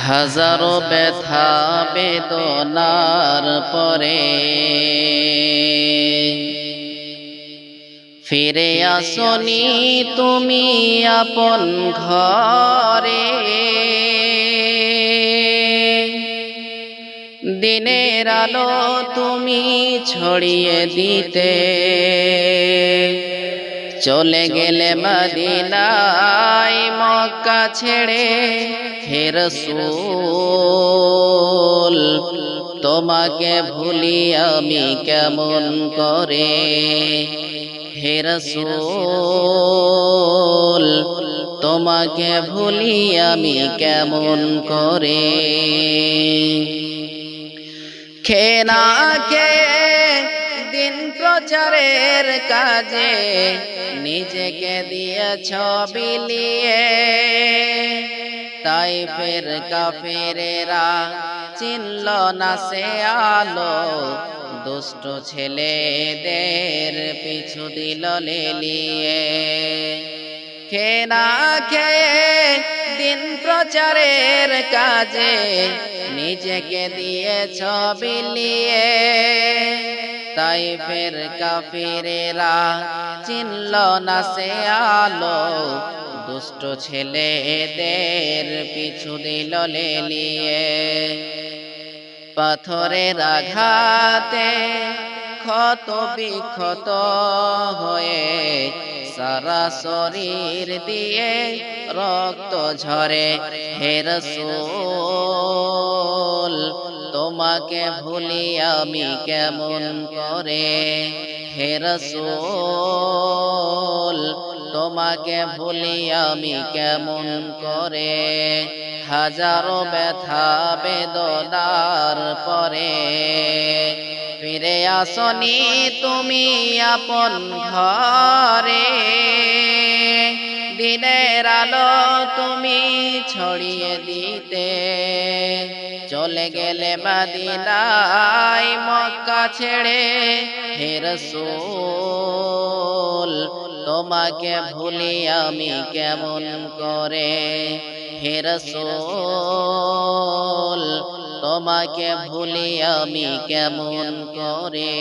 হাজারো ব্যথা বেদনার পরে ফিরে আসনি তুমি আপন ঘরে। দিনের আলো তুমি ছড়িয়ে দিতে চলে গেলে মদিনায় মক্কা ছেড়ে। হে রাসূল তোমাকে ভুলি আমি কেমন করে। হে রাসূল তোমাকে ভুলি আমি কেমন করে। খেয়ে না খেয়ে দিন প্রচারের কাজে নিজেকে দিয়েছ বিলিয়ে। তাইফের কাফেরেরা চিনল না সে আলো, দুষ্ট ছেলেদের পিছু দিল লেলিয়ে। খেয়ে না খেয়ে দিন প্রচারের কাজে নিজেকে দিয়েছ বিলিয়ে। তাইফের কাফিরেরা চিনল না সে আলো, দুষ্ট ছেলেদের পিছু দিল লেলিয়ে। পাথরের আঘাতে ক্ষত বিক্ষত হয়ে সারা শরীর দিয়ে রক্ত ঝরে। হে রাসূল তোমাকে ভুলি আমি কেমন করে। হে রাসূল তোমাকে ভুলি আমি কেমন করে। হাজারো ব্যথা বেদনার পরে ফিরে আসনি তুমি আপন ঘরে। দিনের আলো তুমি ছড়িয়ে দিতে চলে গেলে মদিনায় মক্কা ছেড়ে। হে রাসূল তোমাকে ভুলি আমি কেমন করে। হে রাসূল তোমাকে ভুলি আমি কেমন করে।